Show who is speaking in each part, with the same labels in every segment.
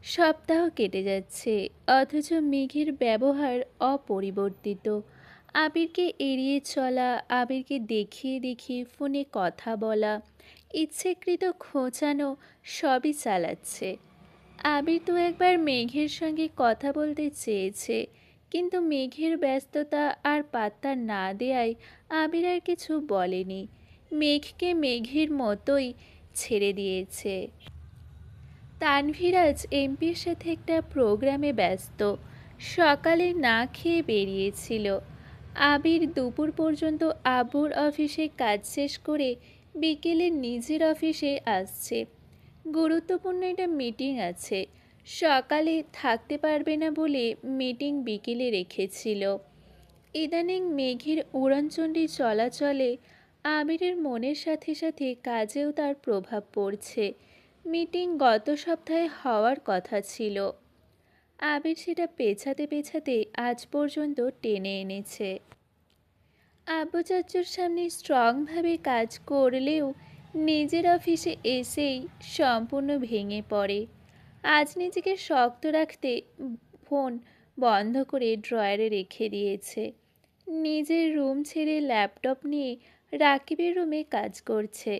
Speaker 1: সপ্তাহ কেটে যাচ্ছে, অথচ মেঘের ব্যবহার অপরিবর্তিত। আবিরকে এড়িয়ে চলা, আবিরকে দেখিয়ে দেখিয়ে ফোনে কথা বলা, ইচ্ছেকৃত খোঁচানো, সবই চালাচ্ছে। আবির তো একবার মেঘের সঙ্গে কথা বলতে চেয়েছে, কিন্তু মেঘের ব্যস্ততা আর পাত্তা না দেয়ায় আবির আর কিছু বলেনি। মেঘকে মেঘের মতোই ছেড়ে দিয়েছে। তানভীরাজ এমপির সাথে একটা প্রোগ্রামে ব্যস্ত। সকালে না খেয়ে বেরিয়েছিল। আবির দুপুর পর্যন্ত আব্বুর অফিসে কাজ শেষ করে বিকেলে নিজের অফিসে আসছে। গুরুত্বপূর্ণ একটা মিটিং আছে। সকালে থাকতে পারবে না বলে মিটিং বিকেলে রেখেছিল। ইদানিং মেঘের উড়নচণ্ডী চলাচলে আবিরের মনের সাথে সাথে কাজেও তার প্রভাব পড়ছে। মিটিং গত সপ্তাহে হওয়ার কথা ছিল, আবির সেটা পেছাতে পেছাতে আজ পর্যন্ত টেনে এনেছে। আব্বু চাচ্চুর সামনে স্ট্রংভাবে কাজ করলেও নিজের অফিসে এসেই সম্পূর্ণ ভেঙে পড়ে। আজ নিজেকে শক্ত রাখতে ফোন বন্ধ করে ড্রয়ারে রেখে দিয়েছে। নিজের রুম ছেড়ে ল্যাপটপ নিয়ে রাকিবের রুমে কাজ করছে।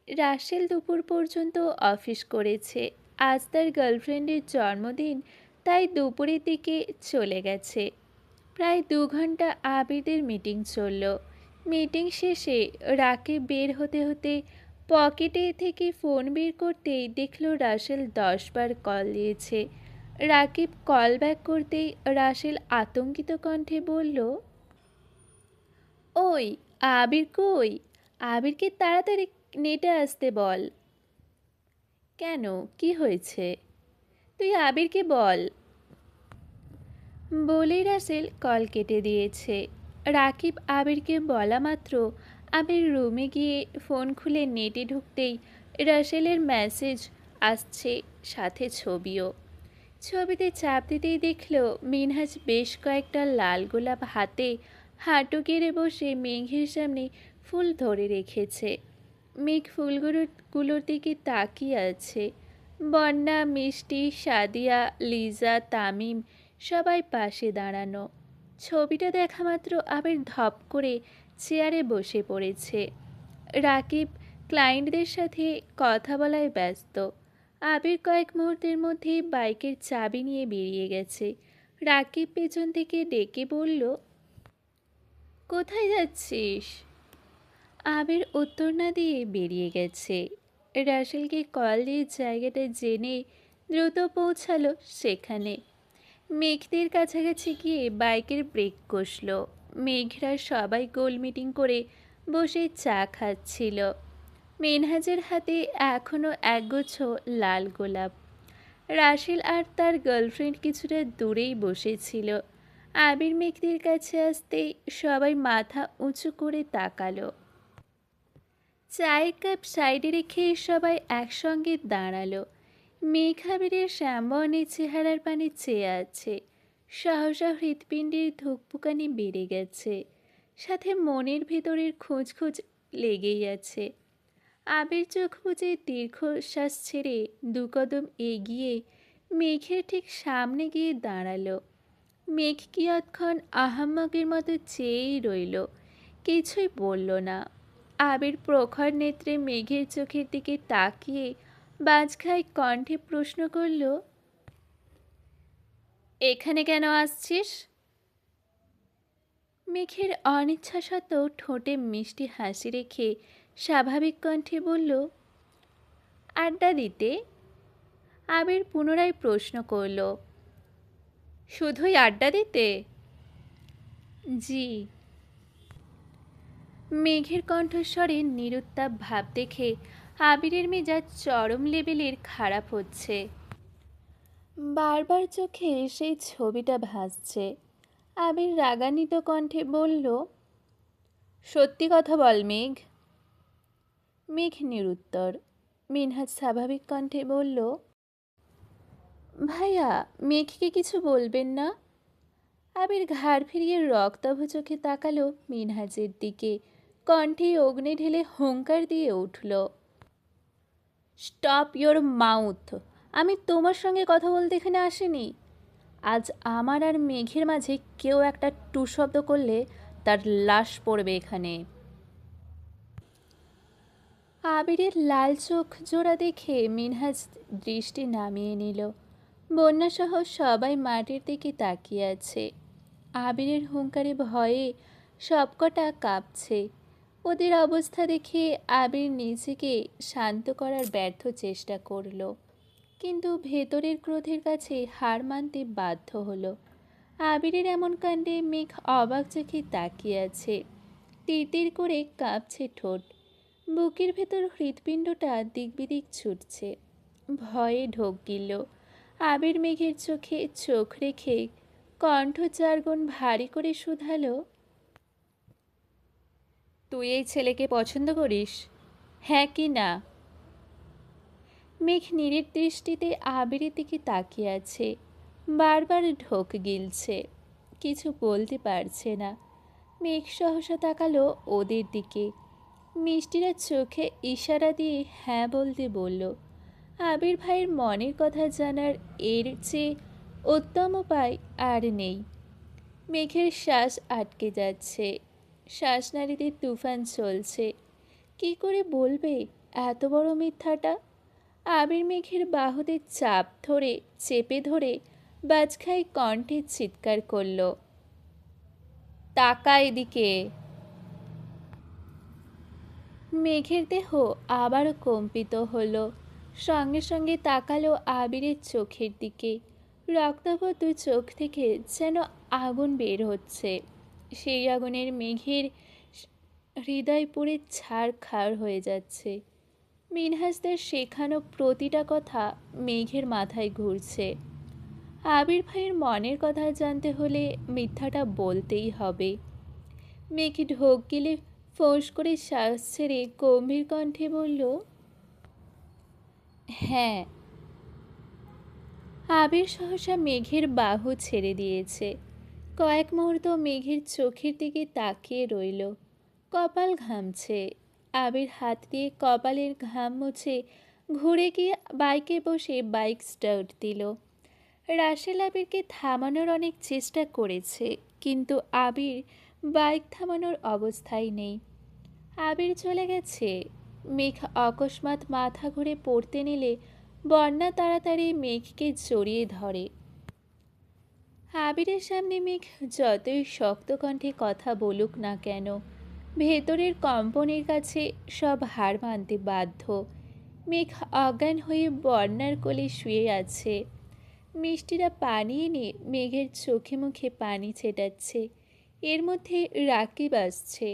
Speaker 1: রাসেল দুপুর পর্যন্ত অফিস করেছে। আজ তার গার্লফ্রেন্ডের জন্মদিন, তাই দুপুরের দিকে চলে গেছে। প্রায় 2 ঘন্টা আবিদের মিটিং চলল। মিটিং শেষে রাকিব বের হতে হতে পকেটে থেকে ফোন বের করতেই দেখল রাসেল 10 বার কল দিয়েছে। রাকিব কল ব্যাক করতেই রাসেল আতঙ্কিত কণ্ঠে বলল, ওই আবির কই? আবিরকে তাড়াতাড়ি নেটে আসতে বল। কেন, কি হয়েছে? তুই আবিরকে বল। বলেই রাসেল কল কেটে দিয়েছে। রাকিব আবিরকে বলা মাত্র আবির রুমে গিয়ে ফোন খুলে নেটে ঢুকতেই রাসেলের মেসেজ আসছে, সাথে ছবিও। ছবিতে চাপ দিতেই দেখল মিনহাজ বেশ কয়েকটা লাল গোলাপ হাতে হাঁটু গেড়ে বসে মেঘের সামনে ফুল ধরে রেখেছে। মেঘ ফুলগুলোর দিকে তাকিয়ে আছে। বন্যা, মিষ্টি, সাদিয়া, লিজা, তামিম সবাই পাশে দাঁড়ানো। ছবিটা দেখা মাত্র আবির ধপ করে চেয়ারে বসে পড়েছে। রাকিব ক্লায়েন্টদের সাথে কথা বলায় ব্যস্ত। আবির কয়েক মুহূর্তের মধ্যেই বাইকের চাবি নিয়ে বেরিয়ে গেছে। রাকিব পেছন থেকে ডেকে বলল, কোথায় যাচ্ছিস? আবির উত্তর না দিয়ে বেরিয়ে গেছে। রাসেলকে কল দিয়ে জায়গাটা জেনে দ্রুত পৌঁছালো সেখানে। মেঘদের কাছাকাছি গিয়ে বাইকের ব্রেক কষল। মেঘরা সবাই গোল মিটিং করে বসে চা খাচ্ছিল। মিনহাজের হাতে এখনও একগুচ্ছ লাল গোলাপ। রাসেল আর তার গার্লফ্রেন্ড কিছুটা দূরেই বসেছিল। আবির মেঘদের কাছে আসতেই সবাই মাথা উঁচু করে তাকালো। চায়ের কাপ সাইডে রেখে সবাই একসঙ্গে দাঁড়ালো। মেঘ আবিরের শ্যামবর্ণের চেহারার পানে চেয়ে আছে। সহসা হৃৎপিণ্ডের ধুকপুকানি বেড়ে গেছে, সাথে মনের ভেতরের খোঁজ লেগেই আছে। আবির চোখ বুজে দীর্ঘশ্বাস ছেড়ে 2 কদম এগিয়ে মেঘের ঠিক সামনে গিয়ে দাঁড়ালো। মেঘ কিয়ৎক্ষণ আহাম্মকের মতো চেয়েই রইল, কিছুই বলল না। আবির প্রখর নেত্রে মেঘের চোখের দিকে তাকিয়ে বাজখাই কণ্ঠে প্রশ্ন করল, এখানে কেন আসছিস? মেঘের অনিচ্ছা সত্ত্বেও ঠোঁটে মিষ্টি হাসি রেখে স্বাভাবিক কণ্ঠে বলল, আড্ডা দিতে। আবির পুনরায় প্রশ্ন করল, শুধুই আড্ডা দিতে? জি। মেঘের কণ্ঠস্বরে নিরুত্তাপ ভাব দেখে আবিরের মেজাজ চরম লেভেলের খারাপ হচ্ছে। বারবার চোখে সেই ছবিটা ভাসছে। আবির রাগান্বিত কণ্ঠে বলল, সত্যি কথা বল মেঘ। মেঘ নিরুত্তর। মিনহাজ স্বাভাবিক কণ্ঠে বলল, ভাইয়া, মেঘকে কিছু বলবেন না? আবির ঘাড় ফিরিয়ে রক্তাভ চোখে তাকালো মিনহাজের দিকে। কণ্ঠে অগ্নি ঢেলে হুঙ্কার দিয়ে উঠল, স্টপ ইয়োর মাউথ! আমি তোমার সঙ্গে কথা বলতে এখানে আসিনি। আজ আমার আর মেঘের মাঝে কেউ একটা টু শব্দ করলে তার লাশ পড়বে এখানে। আবিরের লাল চোখ জোড়া দেখে মিনহাজ দৃষ্টি নামিয়ে নিল। বন্যাসহ সবাই মাটির দিকে তাকিয়ে আছে। আবিরের হুঙ্কারে ভয়ে সবকটা কাঁপছে। ওদের অবস্থা দেখে আবির নিজেকে শান্ত করার ব্যর্থ চেষ্টা করল, কিন্তু ভেতরের ক্রোধের কাছে হার মানতে বাধ্য হলো। আবিরের এমন কাণ্ডে মেঘ অবাক চোখে তাকিয়ে আছে। তিরতির করে কাঁপছে ঠোঁট। বুকের ভেতর হৃৎপিণ্ডটা দিকবিদিক ছুটছে। ভয়ে ঢোক গিলল। আবির মেঘের চোখে চোখ রেখে কণ্ঠ চারগুণ ভারী করে শুধালো, তুই এই ছেলেকে পছন্দ করিস, হ্যাঁ কি না? মেঘ নীরের দৃষ্টিতে আবিরের দিকে তাকিয়ে আছে। বারবার ঢোক গিলছে, কিছু বলতে পারছে না। মেঘ সহসা তাকালো ওদের দিকে। মিষ্টিরা চোখে ইশারা দিয়ে হ্যাঁ বলতে বলল। আবির ভাইয়ের মনের কথা জানার এর চেয়ে উত্তম উপায় আর নেই। মেঘের শ্বাস আটকে যাচ্ছে, শ্বাসনালীতে তুফান চলছে। কি করে বলবে এত বড় মিথ্যাটা? আবির মেঘের বাহুতে চাপ ধরে চেপে ধরে বাজখাই কণ্ঠে চিৎকার করল, তাকা এদিকে। মেঘের দেহ আবারও কম্পিত হলো। সঙ্গে সঙ্গে তাকালো আবিরের চোখের দিকে। রক্তাভত চোখ থেকে যেন আগুন বের হচ্ছে। সেই আগুনের মেঘের হৃদয় পুড়ে ছারখার হয়ে যাচ্ছে। মিনহাসদের শেখানো প্রতিটা কথা মেঘের মাথায় ঘুরছে। আবির ভাইয়ের মনের কথা জানতে হলে মিথ্যাটা বলতেই হবে। মেঘ ঢোক গিলে ফোঁস করে শ্বাস ছেড়ে গম্ভীর কণ্ঠে বলল, হ্যাঁ। আবির সহসা মেঘের বাহু ছেড়ে দিয়েছে। কয়েক মুহূর্ত মেঘের চোখের দিকে তাকিয়ে রইল। কপাল ঘামছে। আবির হাত দিয়ে কপালের ঘাম মুছে ঘুরে গিয়ে বাইকে বসে বাইক স্টার্ট দিল। রাসেল আবিরকে থামানোর অনেক চেষ্টা করেছে, কিন্তু আবির বাইক থামানোর অবস্থায় নেই। আবির চলে গেছে। মেঘ অকস্মাৎ মাথা ঘুরে পড়তে নিলে বন্যা তাড়াতাড়ি মেঘকে জড়িয়ে ধরে। আবিরের সামনে মেঘ যতই শক্ত কণ্ঠে কথা বলুক না কেন, ভেতরের কম্পনের কাছে সব হার মানতে বাধ্য। মেঘ অজ্ঞান হয়ে বন্যার কোলে শুয়ে আছে। মিষ্টিরা পানি এনে মেঘের চোখে মুখে পানি ছেটাচ্ছে। এর মধ্যে রাকিব আসছে।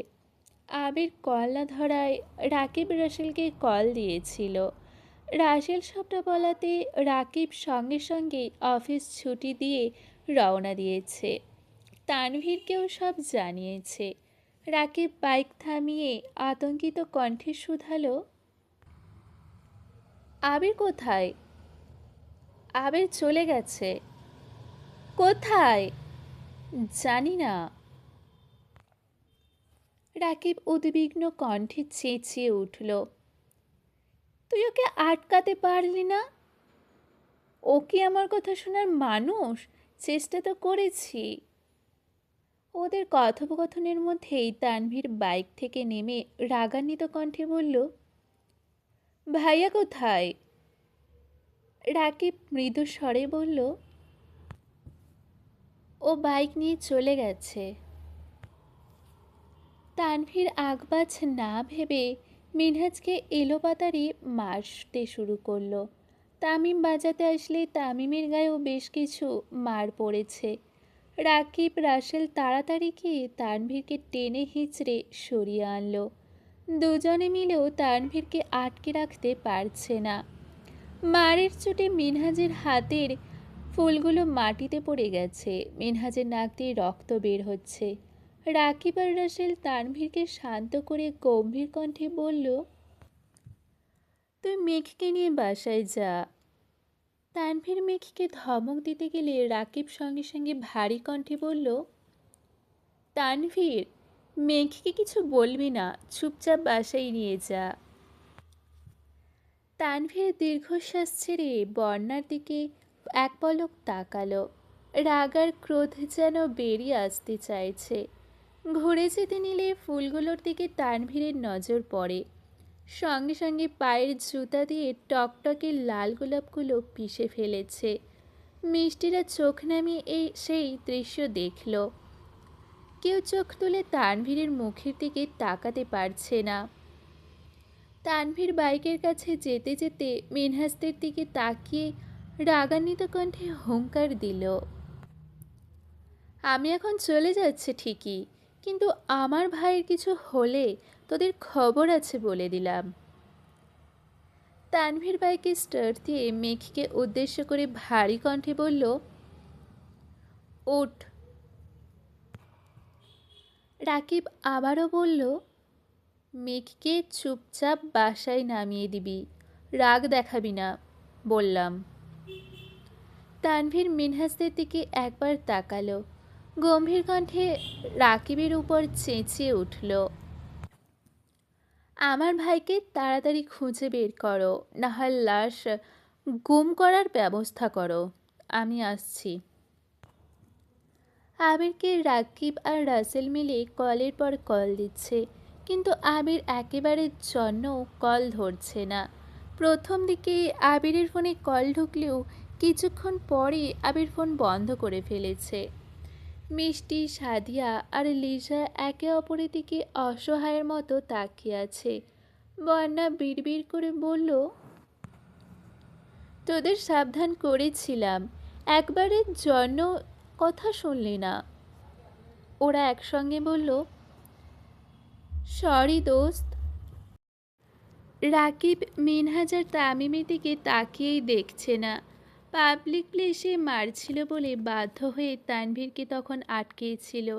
Speaker 1: আবির কল না ধরায় রাকিব রাসেলকে কল দিয়েছিল। রাসেল সবটা বলাতে রাকিব সঙ্গে সঙ্গে অফিস ছুটি দিয়ে রওনা দিয়েছে। তানভীরকেও সব জানিয়েছে। রাকিব বাইক থামিয়ে আতঙ্কিত কণ্ঠে শুধালো, আবির কোথায়? আবির চলে গেছে। কোথায়? জানি না। রাকিব উদ্বিগ্ন কণ্ঠে চেঁচিয়ে উঠল, তুই ওকে আটকাতে পারলি না? ও কি আমার কথা শোনার মানুষ? চেষ্টা তো করেছি। ওদের কথোপকথনের মধ্যেই তানভীর বাইক থেকে নেমে রাগান্বিত কণ্ঠে বলল, ভাইয়া কোথায়? রাকিব মৃদু স্বরে বলল, ও বাইক নিয়ে চলে গেছে। তানভীর আগবাজ না ভেবে মিনহাজকে এলোপাতাড়ি মারতে শুরু করলো। তামিম বাজাতে আসলে তামিমের গায়েও বেশ কিছু মার পড়েছে। রাকিব রাসেল তাড়াতাড়ি গিয়ে তানভীরকে টেনে হিঁচড়ে সরিয়ে আনলো। দুজনে মিলেও তানভীরকে আটকে রাখতে পারছে না। মারের চোটে মিনহাজের হাতের ফুলগুলো মাটিতে পড়ে গেছে। মিনহাজের নাক দিয়ে রক্ত বের হচ্ছে। রাকিব আর রাসেল তানভীরকে শান্ত করে গম্ভীর কণ্ঠে বলল, তুই মেঘকে নিয়ে বাসায় যা। তানভীর মেঘকে ধমক দিতে গেলে রাকিব সঙ্গে সঙ্গে ভারী কণ্ঠে বলল, তানভীর, মেঘকে কিছু বলবি না, চুপচাপ বাসায় নিয়ে যা। তানভীর দীর্ঘশ্বাস ছেড়ে বন্যার দিকে এক পলক তাকালো। রাগ আর ক্রোধ যেন বেরিয়ে আসতে চাইছে। ঘুরে যেতে নিলে ফুলগুলোর দিকে তানভীরের নজর পড়ে। সঙ্গে সঙ্গে পায়ের জুতা দিয়ে টকটকে লাল গোলাপগুলো পিষে ফেলেছে। মিষ্টিরা চোখ নামিয়ে সেই দৃশ্য দেখল। কেউ চোখ তুলে তানভীরের মুখের দিকে তাকাতে পারছে না। তানভীর বাইকের কাছে যেতে যেতে মিনহাসদের দিকে তাকিয়ে রাগান্বিত কণ্ঠে হুঙ্কার দিল, আমি এখন চলে যাচ্ছে ঠিকই, কিন্তু আমার ভাইয়ের কিছু হলে তোদের খবর আছে বলে দিলাম। তানভীর বাইকে স্টার্ট দিয়ে মেঘকে উদ্দেশ্য করে ভারী কণ্ঠে বলল, ওঠ। রাকিব আবারও বলল, মেঘকে চুপচাপ বাসায় নামিয়ে দিবি, রাগ দেখাবি না বললাম। তানভীর মিনহাসদের দিকে একবার তাকালো, গম্ভীর কণ্ঠে রাকিবের উপর চেঁচিয়ে উঠল, আমার ভাইকে তাড়াতাড়ি খুঁজে বের করো, না হয় লাশ গুম করার ব্যবস্থা করো, আমি আসছি। আবিরকে রাকিব আর রাসেল মিলে কলের পর কল দিচ্ছে, কিন্তু আবির একেবারে জন্য কল ধরছে না। প্রথম দিকে আবিরের ফোনে কল ঢুকলেও কিছুক্ষণ পরে আবির ফোন বন্ধ করে ফেলেছে। মিষ্টি, সাদিয়া আর লিজা একে অপরের দিকে অসহায়ের মতো তাকিয়ে আছে। বন্যা বিড়বিড় করে বলল, তোদের সাবধান করেছিলাম, একবারের জন্য কথা শুনলি না। ওরা একসঙ্গে বলল, সরি দোস্ত। রাকিব মিনহাজার তামিমের দিকে তাকিয়েই দেখছে না। পাবলিক প্লেসে মারছিল বলে বাধ্য হয়ে তানভীরকে তখন আটকেছিল।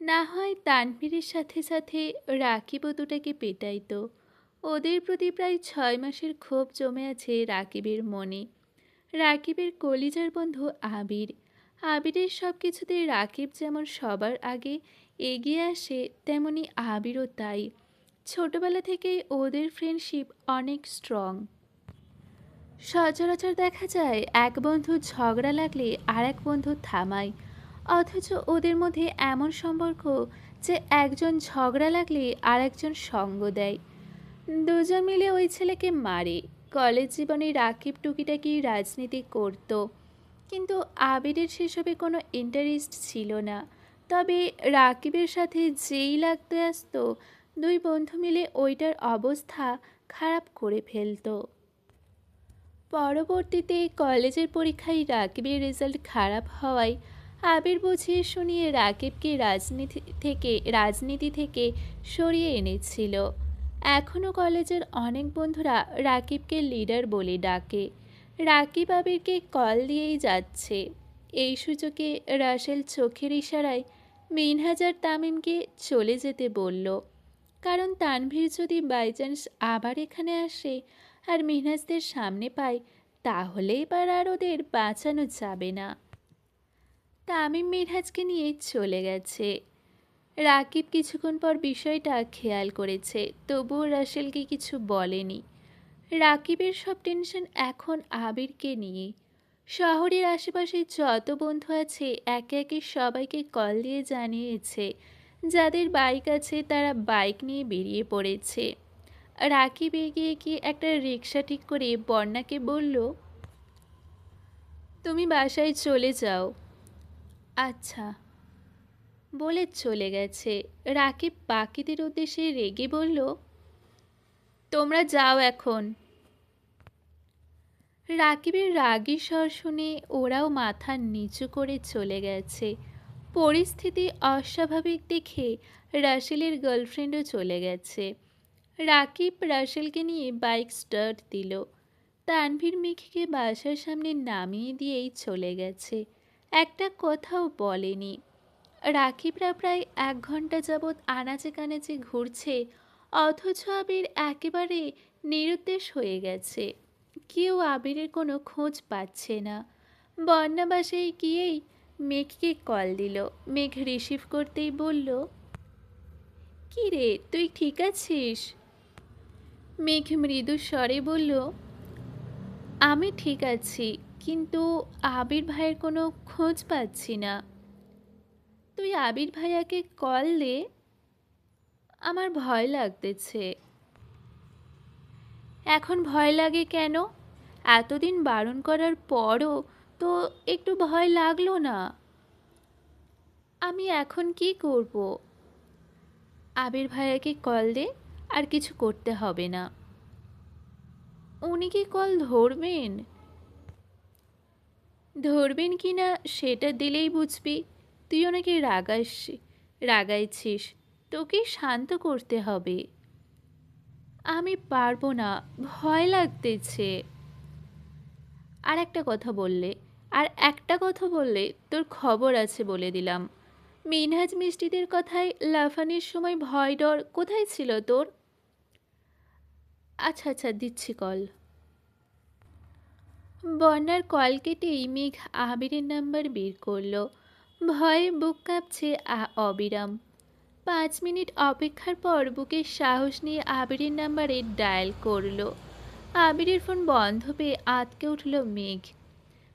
Speaker 1: না হয় তানভীরের সাথে সাথে রাকিবও দুটাকে পেটাইতো। ওদের প্রতি প্রায় 6 মাসের ক্ষোভ জমে আছে রাকিবের মনে। রাকিবের কলিজার বন্ধু আবির। আবিরের সব কিছুতে রাকিব যেমন সবার আগে এগিয়ে আসে, তেমনি আবিরও তাই। ছোটবেলা থেকেই ওদের ফ্রেন্ডশিপ অনেক স্ট্রং। সচরাচর দেখা যায় এক বন্ধু ঝগড়া লাগলে আর এক বন্ধু থামায়, অথচ ওদের মধ্যে এমন সম্পর্ক যে একজন ঝগড়া লাগলে আর একজন সঙ্গ দেয়। দুজন মিলে ওই ছেলেকে মারে। কলেজ জীবনে রাকিব টুকিটাকি রাজনীতি করত, কিন্তু আবিরের সেসবে কোনো ইন্টারেস্ট ছিল না। তবে রাকিবের সাথে যেই লাগতে আসতো, দুই বন্ধু মিলে ওইটার অবস্থা খারাপ করে ফেলতো। পরবর্তীতে কলেজের পরীক্ষায় রাকিবের রেজাল্ট খারাপ হওয়ায় আবির বুঝিয়ে শুনিয়ে রাকিবকে রাজনীতি থেকে সরিয়ে এনেছিল। এখনও কলেজের অনেক বন্ধুরা রাকিবকে লিডার বলে ডাকে। রাকিব আবিরকে কল দিয়েই যাচ্ছে। এই সুযোগে রাসেল চোখের ইশারায় মিনহাজার তামিমকে চলে যেতে বলল, কারণ তানভীর যদি বাইচান্স আবার এখানে আসে আর মিনহাজদের সামনে পায়, তাহলে এবার আর ওদের বাঁচানো যাবে না। তামিম মিনহাজকে নিয়ে চলে গেছে। রাকিব কিছুক্ষণ পর বিষয়টা খেয়াল করেছে, তবুও রাসেলকে কিছু বলেনি। রাকিবের সব টেনশন এখন আবিরকে নিয়ে। শহরের আশেপাশে যত বন্ধু আছে একে একে সবাইকে কল দিয়ে জানিয়েছে, যাদের বাইক আছে তারা বাইক নিয়ে বেরিয়ে পড়েছে। রাকিব এগিয়ে গিয়ে একটা রিক্সা ঠিক করে বন্যাকে বলল, তুমি বাসায় চলে যাও। আচ্ছা বলে চলে গেছে। রাকিব বাকিদের উদ্দেশ্যে রেগে বলল, তোমরা যাও এখন। রাকিবের রাগী স্বর শুনে ওরাও মাথা নিচু করে চলে গেছে। পরিস্থিতি অস্বাভাবিক দেখে রাসেলের গার্লফ্রেন্ডও চলে গেছে। রাকিব রাসেলকে নিয়ে বাইক স্টার্ট দিল। তানভীর মিখিকে বাসার সামনে নামিয়ে দিয়েই চলে গেছে, একটা কথাও বলেনি। রাকিবরা প্রায় 1 ঘন্টা যাবৎ আনাচে কানাচে ঘুরছে, অথচ আবির একেবারে নিরুদ্দেশ হয়ে গেছে। কেউ আবিরের কোনো খোঁজ পাচ্ছে না। বন্যা বাসায় গিয়েই মেঘকে কল দিল। মেঘ রিসিভ করতেই বলল, কী রে, তুই ঠিক আছিস? মেঘ মৃদু স্বরে বলল, আমি ঠিক আছি, কিন্তু আবির ভাইয়ের কোনো খোঁজ পাচ্ছি না। তুই আবির ভাইয়াকে কল দে, আমার ভয় লাগতেছে। এখন ভয় লাগে কেন? এতদিন বারণ করার পরও তো একটু ভয় লাগলো না। আমি এখন কি করব? আবির ভাইয়াকে কল দে, আর কিছু করতে হবে না। উনি কি কল ধরবেন? ধরবেন কি না সেটা দিলেই বুঝবি। তুই ওনাকে রাগাইছিস। তোকে শান্ত করতে হবে। আমি পারবো না, ভয় লাগতেছে। আর একটা কথা বললে আর একটা কথা বললে তোর খবর আছে বলে দিলাম। মিনহাজ মিষ্টিদের কথায় লাফানির সময় ভয় ডর কোথায় ছিল তোর? আচ্ছা আচ্ছা, দিচ্ছি কল। বন্যার কল কেটেই মেঘ আবিরের নাম্বার বের করলো। ভয়ে বুক কাঁপছে অবিরাম। 5 মিনিট অপেক্ষার পর বুকে সাহস নিয়ে আবিরের নাম্বারে ডায়াল করলো। আবিরের ফোন বন্ধ পেয়ে আঁতকে উঠল মেঘ।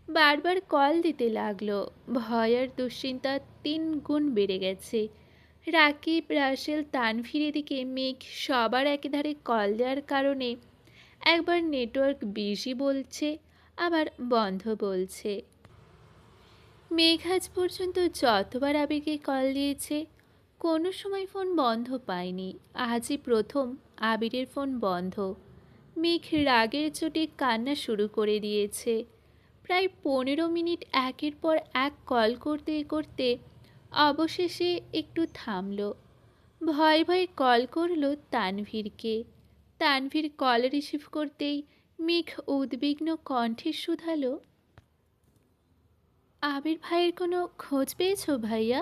Speaker 1: বারবার কল দিতে লাগলো। ভয় আর দুশ্চিন্তা 3 গুণ বেড়ে গেছে। রাকিব, রাসেল, তানভীর এদিকে মেঘ সবার একেধারে কল দেওয়ার কারণে একবার নেটওয়ার্ক বিজি বলছে, আবার বন্ধ বলছে। মেঘ আজ পর্যন্ত যতবার আবিরকে কল দিয়েছে কোনো সময় ফোন বন্ধ পায়নি। আজই প্রথম আবিরের ফোন বন্ধ। মেঘ রাগের চোটে কান্না শুরু করে দিয়েছে। প্রায় 15 মিনিট একের পর এক কল করতে করতে অবশেষে একটু থামল। ভয়ে ভয়ে কল করল তানভীরকে। তানভীর কল রিসিভ করতেই মেঘ উদ্বিগ্ন কণ্ঠে শুধালো, আবির ভাইয়ের কোনো খোঁজ পেয়েছো ভাইয়া?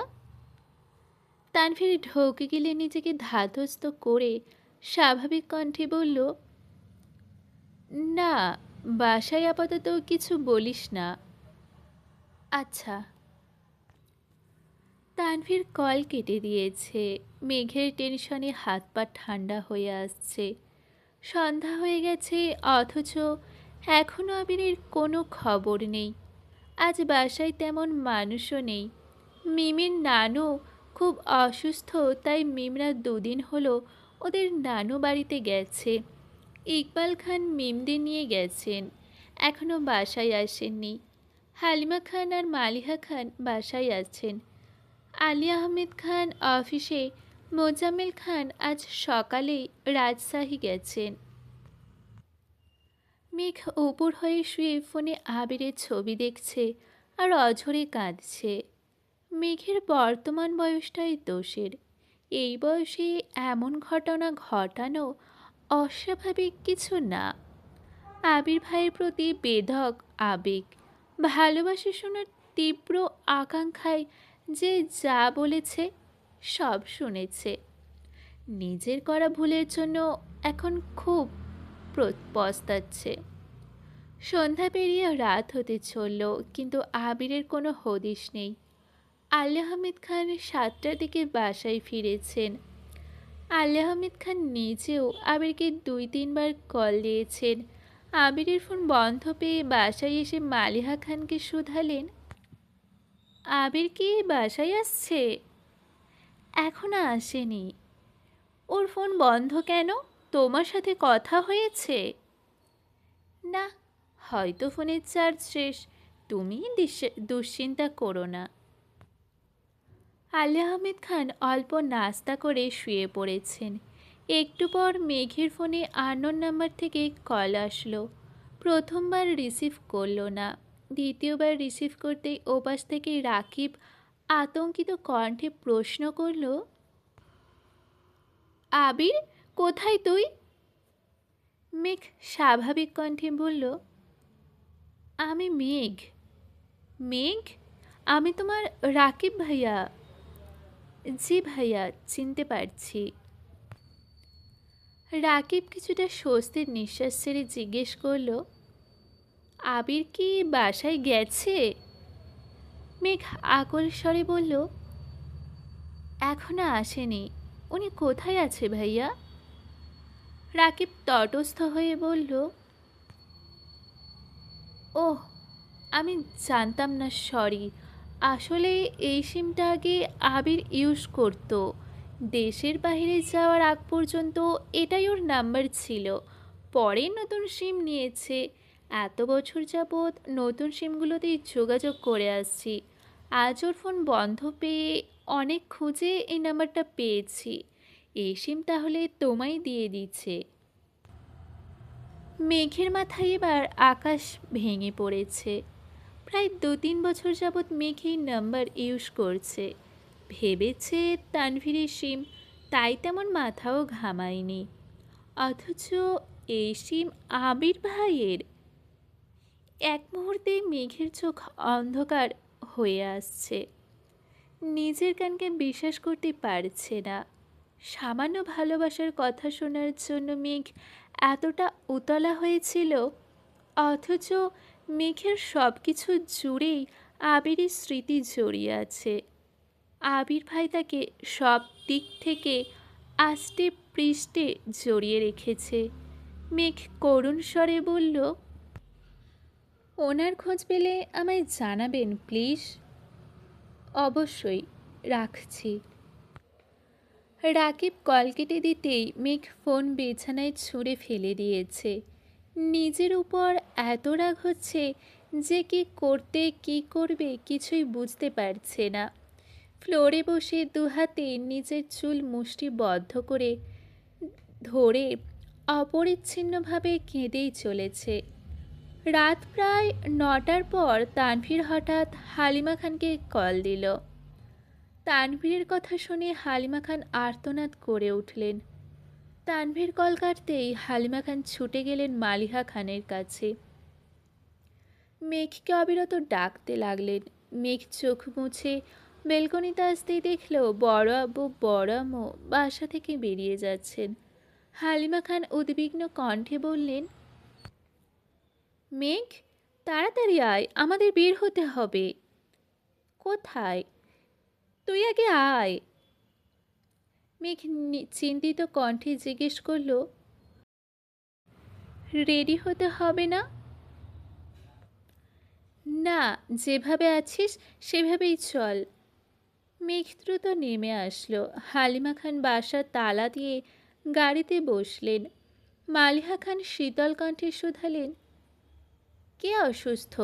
Speaker 1: তানভীর ঢোকে গেলে নিজেকে ধাতস্থ করে স্বাভাবিক কণ্ঠে বলল, না, বাসায় আপাতত কিছু বলিস না। আচ্ছা। তানভীর কল কেটে দিয়েছে। মেঘের টেনশনে হাত পা ঠান্ডা হয়ে আসছে। সন্ধ্যা হয়ে গেছে, অথচ এখনও আবিরের কোনো খবর নেই। আজ বাসায় তেমন মানুষও নেই। মিমির নানু খুব অসুস্থ, তাই মিমরা 2 দিন হলো ওদের নানু বাড়িতে গেছে। ইকবাল খান মিমদের নিয়ে গেছেন, এখনও বাসায় আসেননি। হালিমা খান আর মালিহা খান বাসায় আছেন। আলী আহমেদ খান অফিসে, মোজাম্মেল খান আজ সকালেই রাজশাহী গেছেন। মেঘ উপর হয়ে শুয়ে ফোনে আবিরের ছবি দেখছে আর অঝরে কাঁদছে। মেঘের বর্তমান বয়সটাই দোষের। এই বয়সে এমন ঘটনা ঘটানো অস্বাভাবিক কিছু না। আবির ভাইয়ের প্রতি বেধক আবেগ, ভালোবাসা শোনার তীব্র আকাঙ্ক্ষায় যে যা বলেছে সব শুনেছে। নিজের করা ভুলের জন্য এখন খুব পস্তাচ্ছে। সন্ধ্যা পেরিয়ে রাত হতে চলল, কিন্তু আবিরের কোনো হদিশ নেই। আলী আহমেদ খান 7টার দিকে বাসায় ফিরেছেন। আলী আহমেদ খান নিজেও আবিরকে 2-3বার কল দিয়েছেন। আবিরের ফোন বন্ধ পেয়ে বাসায় এসে মালিহা খানকে শুধালেন, আবির কি বাসায় আসছে? এখনো আসেনি। ওর ফোন বন্ধ কেন? তোমার সাথে কথা হয়েছে? না, হয়তো ফোনের চার্জ শেষ। তুমি দুশ্চিন্তা করো না। আলী আহমেদ খান অল্প নাস্তা করে শুয়ে পড়েছেন। একটু পর মেঘের ফোনে আননোন নাম্বার থেকে কল আসলো। প্রথমবার রিসিভ করলো না, দ্বিতীয়বার রিসিভ করতেই ওপাশ থেকে রাকিব আতঙ্কিত কণ্ঠে প্রশ্ন করল, আবির, কোথায় তুই? মেঘ স্বাভাবিক কণ্ঠে বলল, আমি মেঘ। মেঘ, আমি তোমার রাকিব ভাইয়া। জি ভাইয়া, চিনতে পারছি। রাকিব কিছুটা স্বস্তির নিঃশ্বাস ছেড়ে জিজ্ঞেস করল, আবির কি বাসায় গেছে? মেঘ আকল স্বরে বলল, এখনো আসেনি। উনি কোথায় আছে ভাইয়া? রাকিব তটস্থ হয়ে বলল, ওহ, আমি জানতাম না, সরি। আসলে এই সিমটা আগে আবির ইউজ করতো। দেশের বাইরে যাওয়ার আগ পর্যন্ত এটাই ওর নাম্বার ছিল। পরে নতুন সিম নিয়েছে। এত বছর যাবৎ নতুন সিমগুলোতেই যোগাযোগ করে আসছি। আজ ওর ফোন বন্ধ পেয়ে অনেক খুঁজে এই নাম্বারটা পেয়েছি। এই সিম তাহলে তোমায় দিয়ে দিচ্ছে। মেঘের মাথায় এবার আকাশ ভেঙে পড়েছে। প্রায় 2-3 বছর যাবৎ মেঘ এই নাম্বার ইউজ করছে। ভেবেছে তানভীরের সিম, তাই তেমন মাথাও ঘামায়নি। অথচ এই সিম আবির ভাইয়ের। এক মুহূর্তে মেঘের চোখ অন্ধকার হয়ে আসছে। নিজের কানকে বিশ্বাস করতে পারছে না। সামান্য ভালোবাসার কথা শোনার জন্য মেঘ এতটা উতলা হয়েছিল, অথচ মেঘের সব কিছু জুড়েই আবিরের স্মৃতি জড়িয়ে আছে। আবির ভাই তাকে সব দিক থেকে আষ্টে পৃষ্ঠে জড়িয়ে রেখেছে। মেঘ করুণ স্বরে বলল, ওনার খোঁজ পেলে আমায় জানাবেন প্লিজ। অবশ্যই, রাখছি। রাকিব কল কেটে দিতেই মেঘ ফোন বিছানায় ছুঁড়ে ফেলে দিয়েছে। নিজের উপর এত রাগ হচ্ছে যে কি করতে কি করবে কিছুই বুঝতে পারছে না। ফ্লোরে বসে দুহাতে নিজের চুল মুষ্টিবদ্ধ করে ধরে অপরিচ্ছিন্নভাবে কেঁদেই চলেছে। রাত প্রায় 9টার পর তানভীর হঠাৎ হালিমা খানকে কল দিল। তানভীরের কথা শুনে হালিমা খান আর্তনাদ করে উঠলেন। তানভীর কল কাটতেই হালিমা খান ছুটে গেলেন মালিহা খানের কাছে। মেঘকে অবিরত ডাকতে লাগলেন। মেঘ চোখ মুছে বেলকনিতে আসতেই দেখল বড় আব্বু বড় আম্মু বাসা থেকে বেরিয়ে যাচ্ছেন। হালিমা খান উদ্বিগ্ন কণ্ঠে বললেন, মেঘ, তাড়াতাড়ি আয়, আমাদের বের হতে হবে। কোথায়? তুই আগে আয়। মেঘ চিন্তিত কণ্ঠে জিজ্ঞেস করল, রেডি হতে হবে না? না, যেভাবে আছিস সেভাবেই চল। মেঘ দ্রুত নেমে আসলো। হালিমা খান বাসার তালা দিয়ে গাড়িতে বসলেন। মালিহা খান শীতল কণ্ঠে শুধালেন, কে অসুস্থ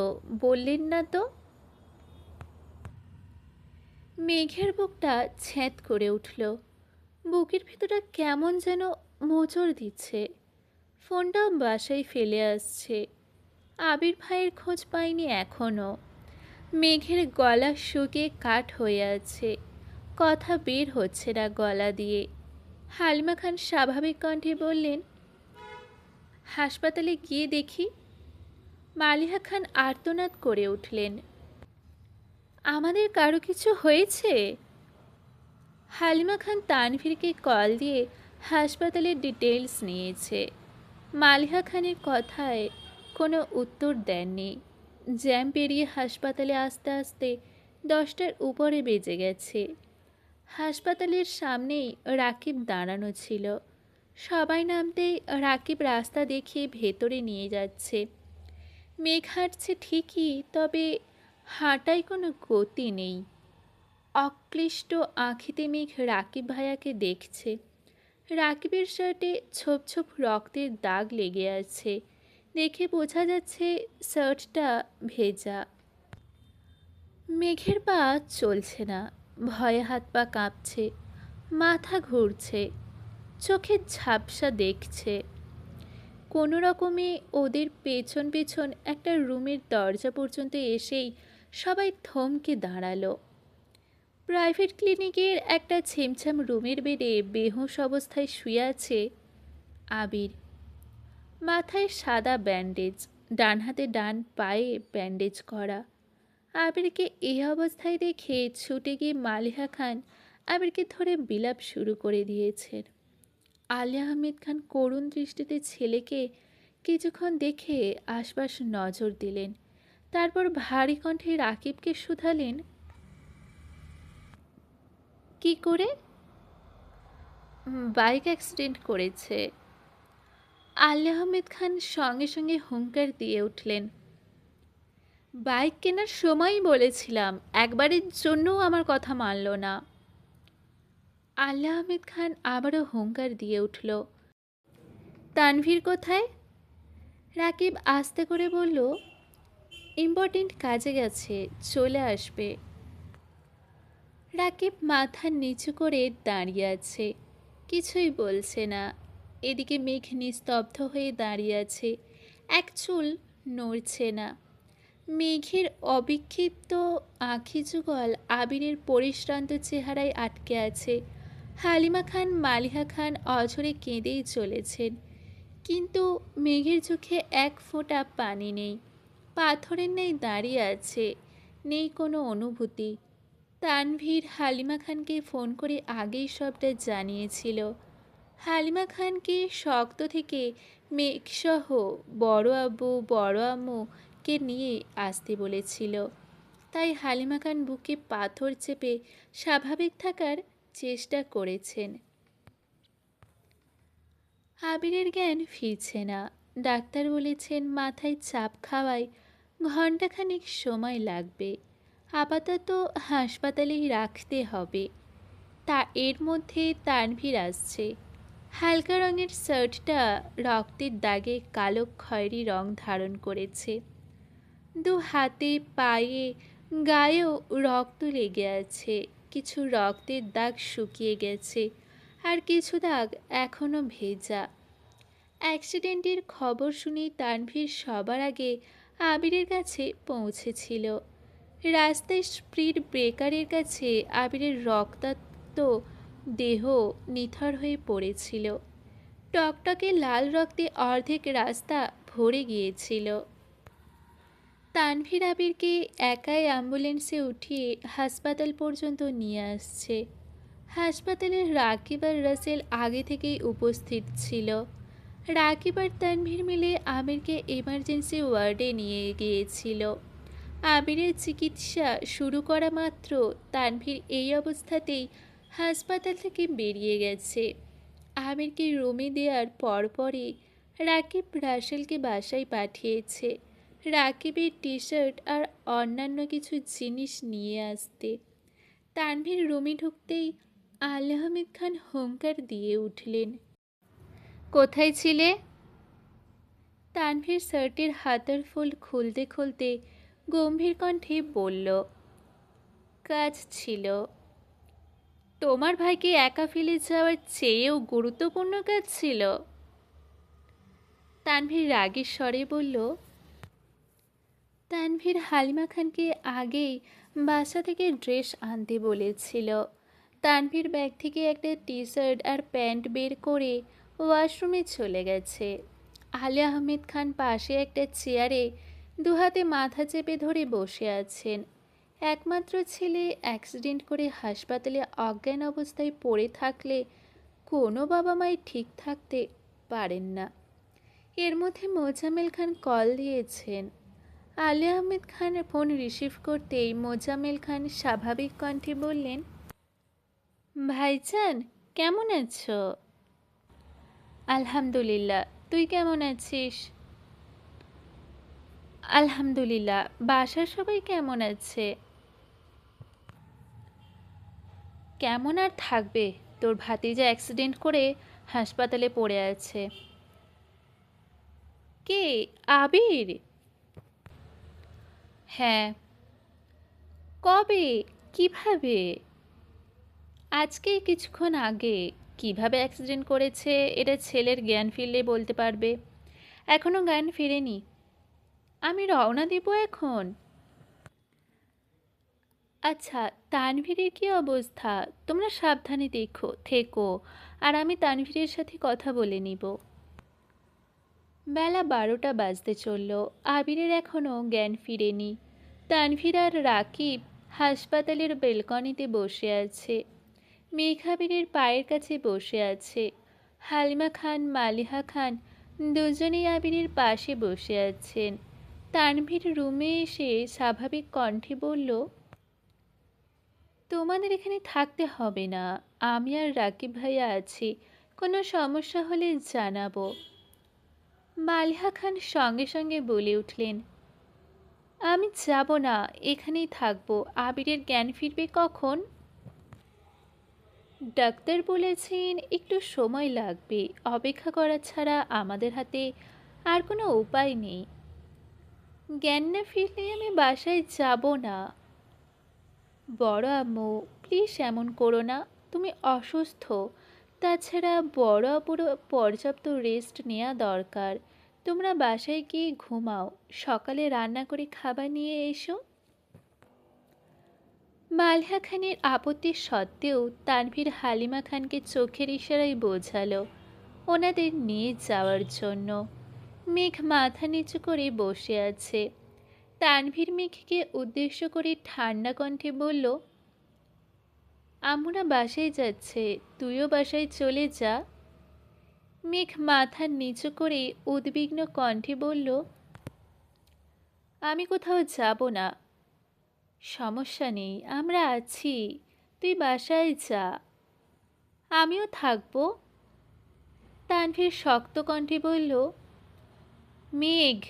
Speaker 1: বললেন না তো? মেঘের বুকটা ছ্যাঁত করে উঠল। বুকের ভেতরটা কেমন যেন মোচড় দিচ্ছে। ফোনটাও বাসায় ফেলে আসছে। আবির ভাইয়ের খোঁজ পাইনি এখনও। মেঘের গলা শুকিয়ে কাঠ হয়ে আছে, কথা বের হচ্ছে না গলা দিয়ে। হালিমা খান স্বাভাবিক কণ্ঠে বললেন, হাসপাতালে গিয়ে দেখি। মালিহা খান আর্তনাদ করে উঠলেন, আমাদের কারো কিছু হয়েছে? হালিমা খান তানভীরকে কল দিয়ে হাসপাতালের ডিটেলস নিয়েছে। মালিহা খানের কথায় কোনো উত্তর দেননি। জ্যাম পেরিয়ে হাসপাতালে আসতে আসতে 10টার উপরে বেজে গেছে। হাসপাতালের সামনেই রাকিব দাঁড়ানো ছিল। সবাই নামতেই রাকিব রাস্তা দেখিয়ে ভেতরে নিয়ে যাচ্ছে। মেঘ হাঁটছে ঠিকই, তবে হাঁটায় কোনো গতি নেই। অক্লিষ্ট আঁখিতে মেঘ রাকিব ভাইয়াকে দেখছে। রাকিবের শার্টে ছোপ ছোপ রক্তের দাগ লেগে আছে। দেখে বোঝা যাচ্ছে শার্টটা ভেজা। মেঘের পা চলছে না, ভয়ে হাত পা কাঁপছে, মাথা ঘুরছে, চোখে ঝাপসা দেখছে। কোনো রকমে ওদের পেছন পেছন একটা রুমের দরজা পর্যন্ত এসেই সবাই থমকে দাঁড়ালো। প্রাইভেট ক্লিনিকের একটা ছিমছাম রুমের বেডে বেহুঁশ অবস্থায় শুয়ে আছে আবির। মাথায় সাদা ব্যান্ডেজ, ডান হাতে ডান পায়ে ব্যান্ডেজ করা। আবিরকে এই অবস্থায় দেখে ছুটে গিয়ে মালিহা খান আবিরকে ধরে বিলাপ শুরু করে দিয়েছেন। আলিয়া আহমেদ খান করুণ দৃষ্টিতে ছেলেকে কিছুক্ষণ দেখে আশপাশ নজর দিলেন। তারপর ভারী কণ্ঠে রাকিবকে শুধালেন, কি করে? বাইক অ্যাক্সিডেন্ট করেছে। আলী আহমেদ খান সঙ্গে সঙ্গে হুঙ্কার দিয়ে উঠলেন, বাইক কেনার সময়ই বলেছিলাম, একবারের জন্যও আমার কথা মানল না। আলী আহমেদ খান আবারও হুঙ্কার দিয়ে উঠল, তানভীর কোথায়? রাকিব আস্তে করে বলল, ইম্পর্টেন্ট কাজে গেছে, চলে আসবে। রাকিব মাথা নিচু করে দাঁড়িয়ে আছে, কিছুই বলছে না। এদিকে মেঘ নিস্তব্ধ হয়ে দাঁড়িয়ে আছে, এক চুল নড়ছে না। মেঘের অবিক্ষিপ্ত আঁখি যুগল আবিরের পরিশ্রান্ত চেহারায় আটকে আছে। হালিমা খান, মালিহা খান অঝরে কেঁদেই চলেছেন, কিন্তু মেঘের চোখে এক ফোঁটা পানি নেই। পাথরের ন্যায় দাঁড়িয়ে আছে, নেই কোনো অনুভূতি। তানভীর হালিমা খানকে ফোন করে আগেই সবটা জানিয়েছিল। হালিমা খানকে শক্ত থেকে মেঘসহ বড় আব্বু বড় আম্মুকে নিয়ে আসতে বলেছিল। তাই হালিমা খান বুকে পাথর চেপে স্বাভাবিক থাকার চেষ্টা করেছেন। আবিরের জ্ঞান ফিরছে না। ডাক্তার বলেছেন মাথায় চাপ খাওয়ায় ঘণ্টাখানেক সময় লাগবে। আপাতত হাসপাতালেই রাখতে হবে। তা এর মধ্যে তানভীর আসছে। হালকা রঙের শার্টটা রক্তের দাগে কালো খয়েরি রং ধারণ করেছে। দু হাতে, পায়ে, গায়েও রক্ত লেগে আছে। কিছু রক্তের দাগ শুকিয়ে গেছে, আর কিছু দাগ এখনো ভেজা। অ্যাক্সিডেন্টের খবর শুনেই তানভীর সবার আগে আবিরের কাছে পৌঁছেছিল। রাস্তায় স্পিড ব্রেকারের কাছে আবিরের রক্তাক্ত দেহ নিথর হয়ে পড়েছিল। টকটকে লাল রক্তে অর্ধেক রাস্তা ভরে গিয়েছিল। তানভীর আবিরকে একাই অ্যাম্বুলেন্সে উঠিয়ে হাসপাতাল পর্যন্ত নিয়ে আসছে। হাসপাতালে রাকিব আর রাসেল আগে থেকেই উপস্থিত ছিল। রাকিব আর তানভীর মিলে আবিরকে এমার্জেন্সি ওয়ার্ডে নিয়ে গিয়েছিল। আবিরের চিকিৎসা শুরু করা মাত্র তানভীর এই অবস্থাতেই হাসপাতাল থেকে বেরিয়ে গেছে। আবিরকে রুমে দেওয়ার পরপরই রাকিব রাসেলকে বাসায় পাঠিয়েছে রাকিবের টি শার্ট আর অন্যান্য কিছু জিনিস নিয়ে আসতে। তানভীর রুমে ঢুকতেই আলী আহমেদ খান হুঙ্কার দিয়ে উঠলেন, কোথায় ছিলে? তানভীর শার্টের হাতার ফুল খুলতে খুলতে গম্ভীর কণ্ঠে বলল, কাজ ছিল। তোমার ভাইকে একা ফেলে যাওয়ার চেয়েও গুরুত্বপূর্ণ কাজ ছিল? তানভীর রাগের স্বরে বলল। তানভীর হালিমা খানকে আগেই বাসা থেকে ড্রেস আনতে বলেছিল। তানভীর ব্যাগ থেকে একটা টি শার্ট আর প্যান্ট বের করে ওয়াশরুমে চলে গেছে। আলী আহমেদ খান পাশে একটা চেয়ারে দুহাতে মাথা চেপে ধরে বসে আছেন। একমাত্র ছেলে অ্যাক্সিডেন্ট করে হাসপাতালে অজ্ঞান অবস্থায় পড়ে থাকলে কোনো বাবা মাই ঠিক থাকতে পারেন না। এর মধ্যে মোজাম্মেল খান কল দিয়েছেন। আলী আহমেদ খান ফোন রিসিভ করতেই মোজাম্মেল খান স্বাভাবিক কণ্ঠে বললেন, ভাইজান কেমন আছো? আলহামদুলিল্লাহ, তুই কেমন আছিস? আলহামদুলিল্লাহ, বাসার সবাই কেমন আছে? কেমন আর থাকবে, তোর ভাতিজা অ্যাক্সিডেন্ট করে হাসপাতালে পড়ে আছে। কে? আবির? হ্যাঁ। কবে? কিভাবে? আজকে কিছুক্ষণ আগে। কিভাবে অ্যাক্সিডেন্ট করেছে এটা ছেলের জ্ঞান ফিরলে বলতে পারবে, এখনো জ্ঞান ফিরেনি। আমি রওনা দিব এখন। আচ্ছা, তানভীরের কী অবস্থা? তোমরা সাবধানে থেকো, আর আমি তানভীরের সাথে কথা বলে নিব। বেলা 12টা বাজতে চলল, আবিরের এখনও জ্ঞান ফিরেনি। তানভীর আর রাকিব হাসপাতালের বেলকনিতে বসে আছে। মেঘ আবিরের পায়ের কাছে বসে আছে। হালিমা খান, মালিহা খান দুজনেই আবিরের পাশে বসে আছেন। তানভীর রুমে এসে স্বাভাবিক কণ্ঠে বলল, তোমাদের এখানে থাকতে হবে না, আমি আর রাকিব ভাইয়া আছি, কোনো সমস্যা হলে জানাবো। মালিহা খান সঙ্গে সঙ্গে বলে উঠলেন, আমি যাব না, এখানেই থাকবো। আবিরের জ্ঞান ফিরবে কখন? ডাক্তার বলেছেন একটু সময় লাগবে, অপেক্ষা করা ছাড়া আমাদের হাতে আর কোনো উপায় নেই। জ্ঞান না ফিরলে আমি বাসায় যাব না। বড় আম্মু, প্লিজ এমন করো না, তুমি অসুস্থ। তাছাড়া বড় আপুরও পর্যাপ্ত রেস্ট নেওয়া দরকার। তোমরা বাসায় গিয়ে ঘুমাও, সকালে রান্না করে খাবার নিয়ে এসো। মালিহা খানের আপত্তি সত্ত্বেও তানভীর হালিমা খানকে চোখের ইশারায় বোঝালো ওনাদের নিয়ে যাওয়ার জন্য। মেঘ মাথা নিচু করে বসে আছে। তানভীর মেঘকে উদ্দেশ্য করে ঠান্ডা কণ্ঠে বলল, আমরা বাসায় যাচ্ছে, তুইও বাসায় চলে যা। মেঘ মাথা নিচু করে উদ্বিগ্ন কণ্ঠে বলল, আমি কোথাও যাব না। সমস্যা নেই, আমরা আছি, তুই বাসায় যা। আমিও থাকবো। তানভীর শক্ত কণ্ঠে বলল, মেঘ।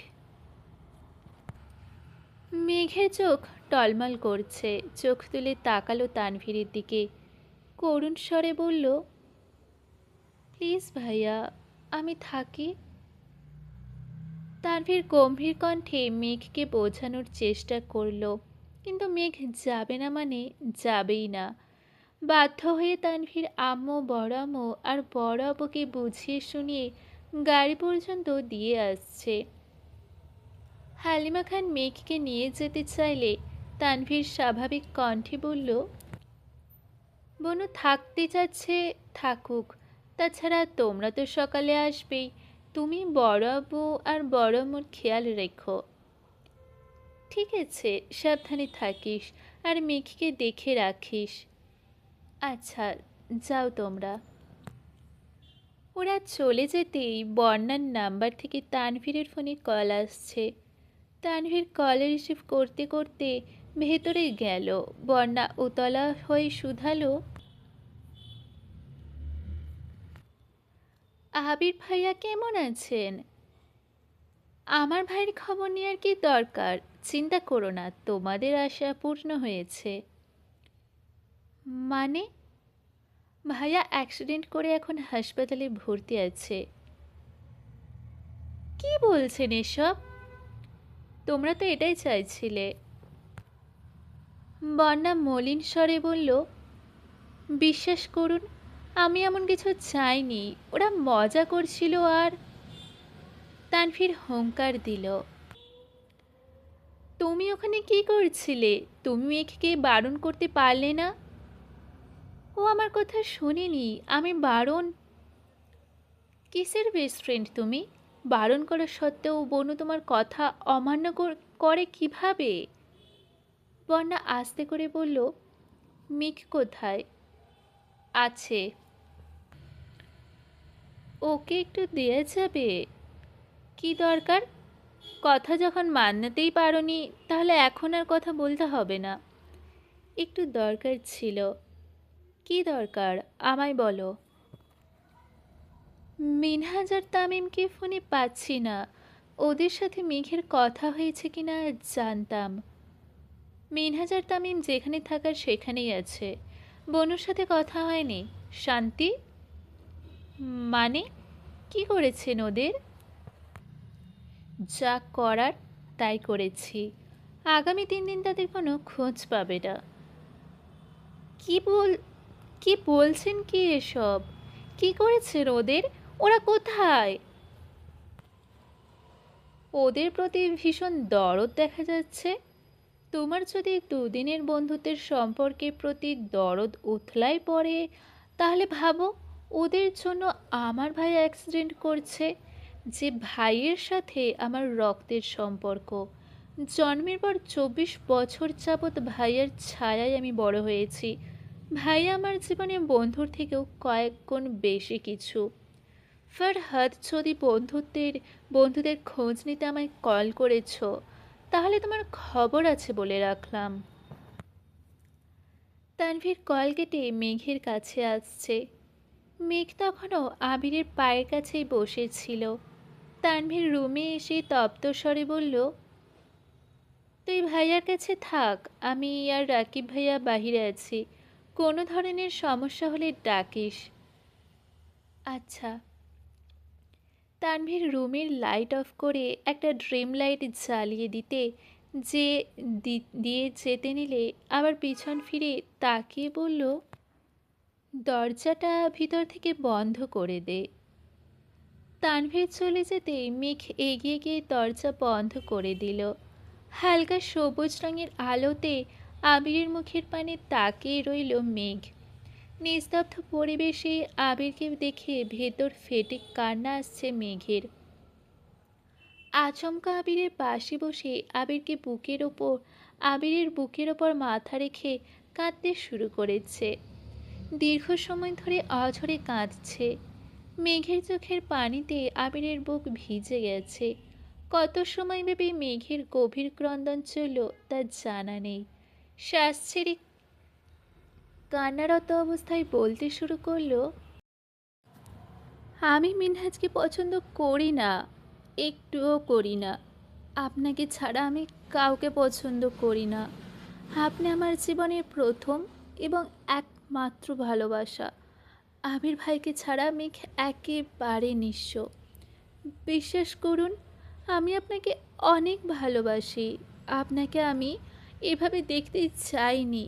Speaker 1: মেঘের চোখ টলমল করছে, চোখ তুলে তাকালো তানভীরের দিকে, করুণ স্বরে বলল, প্লিজ ভাইয়া, আমি থাকি। তানভীর গম্ভীর কণ্ঠে মেঘকে বোঝানোর চেষ্টা করলো, কিন্তু মেঘ যাবে না মানে যাবেই না। বাধ্য হয়ে তানভীর আম্মু, বড় আম্মু আর বড় আব্বুকে বুঝিয়ে শুনিয়ে গাড়ি পর্যন্ত দিয়ে আসছে। হালিমা খান মেঘকে নিয়ে যেতে চাইলে তানভীর স্বাভাবিক কণ্ঠে বলল, বনু থাকতে চাচ্ছে থাকুক, তাছাড়া তোমরা তো সকালে আসবেই, তুমি বড় আব্বু আর বড় আম্মুর খেয়াল রেখো। ঠিক আছে, সাবধানে থাকিস আর মেঘকে দেখে রাখিস। আচ্ছা, যাও তোমরা। ওরা চলে যেতেই বন্যার নাম্বার থেকে তানভীরের ফোনে কল আসছে। তানভীর কল রিসিভ করতে করতে ভেতরে গেল। বন্যা উতলা হয়ে শুধালো, আবির ভাইয়া কেমন আছেন? আমার ভাইয়ের খবর নেওয়ার কি দরকার? চিন্তা করো না, তোমাদের আশা পূর্ণ হয়েছে। মানে? ভাইয়া অ্যাক্সিডেন্ট করে এখন হাসপাতালে ভর্তি আছে। কি বলছেন এসব? তোমরা তো এটাই চাইছিলে। বন্যা মলিন স্বরে বলল, বিশ্বাস করুন, আমি এমন কিছু চাইনি, ওরা মজা করছিল। আর তানভীর হুঙ্কার দিল, তুমি ওখানে কি করছিলে? তুমি মেঘকে বারণ করতে পারলে না? ও আমার কথা শোনেনি, আমি বারণ। কিসের বেস্ট ফ্রেন্ড তুমি? বারণ করা সত্ত্বেও বনু তোমার কথা অমান্য করে কিভাবে? বন্যা আস্তে করে বলল, মেঘ কোথায়? আছে। ওকে একটু দেয়া যাবে? কি দরকার? কথা যখন মানতেই পারোনি, তাহলে এখন আর কথা বলতে হবে না। একটু দরকার ছিল। কি দরকার আমায় বলো। মিনহাজ আর তামিমকে ফোনে পাচ্ছি না, ওদের সাথে মেঘের কথা হয়েছে কিনা জানতাম। মিনহাজ আর তামিম যেখানে থাকার সেখানেই আছে, বনুর সাথে কথা হয়নি। শান্তি? মানে? কি করেছেন ওদের? যা করার তাই করেছি, আগামী 3 দিন তাদের কোনো খোঁজ পাবে না। কি বল কি বলছেন কি এসব? কি করেছেন ওদের? ওরা কোথায়? ওদের প্রতি ভীষণ দরদ দেখা যাচ্ছে। তোমার যদি 2 দিনের বন্ধুত্বের সম্পর্কের প্রতি দরদ উথলাই পড়ে, তাহলে ভাবো ওদের জন্য আমার ভাই অ্যাক্সিডেন্ট করছে, যে ভাইয়ের সাথে আমার রক্তের সম্পর্ক। জন্মের পর 24 বছর যাবৎ ভাইয়ের ছায়ায় আমি বড় হয়েছি। ভাই আমার জীবনে বন্ধুর থেকেও কয়েক গুণ বেশি কিছু। ফারহাদ, যদি বন্ধুদের খোঁজ নিতে আমায় কল করেছো, তাহলে তোমার খবর আছে বলে রাখলাম। তানভীর কল কেটে মেঘের কাছে আসছে। মেঘ তখনও আবিরের পায়ের কাছেই বসেছিল। তানভীর রুমে এসে তপ্ত স্বরে বলল, তুই ভাইয়ার কাছে থাক, আমি আর রাকিব ভাইয়া বাহিরে আছি, কোনো ধরনের সমস্যা হলে ডাকিস। আচ্ছা। তানভীর রুমের লাইট অফ করে একটা ড্রিম লাইট জ্বালিয়ে দিতে যে দিয়ে যেতে নিলে আবার পিছন ফিরে তাকিয়ে বলল, দরজাটা ভিতর থেকে বন্ধ করে দে। তানভীর চলে যেতে মেঘ এগিয়ে গিয়ে দরজা বন্ধ করে দিল। হালকা সবুজ রঙের আলোতে আবিরের মুখের পানে তাকিয়ে রইল মেঘ। নিস্তব্ধ পরিবেশে আবিরকে দেখে ভেতর ফেটে কান্না আসছে মেঘের। আচমকা আবিরের পাশে বসে আবিরের বুকের ওপর মাথা রেখে কাঁদতে শুরু করেছে। দীর্ঘ সময় ধরে অঝরে কাঁদছে। মেঘের চোখের পানিতে আবিরের বুক ভিজে গেছে। কত সময় ভেবে মেঘের গভীর ক্রন্দন চলল তা জানা নেই। শ্বাস ছেড়ে কান্নারত অবস্থায় বলতে শুরু করলো, আমি মিনহাজকে পছন্দ করি না, একটুও করি না। আপনাকে ছাড়া আমি কাউকে পছন্দ করি না। আপনি আমার জীবনের প্রথম এবং একমাত্র ভালোবাসা। আবির ভাইকে ছাড়া আমি একেবারে নিঃস্ব। বিশ্বাস করুন, আমি আপনাকে অনেক ভালোবাসি। আপনাকে আমি এভাবে দেখতে চাইনি।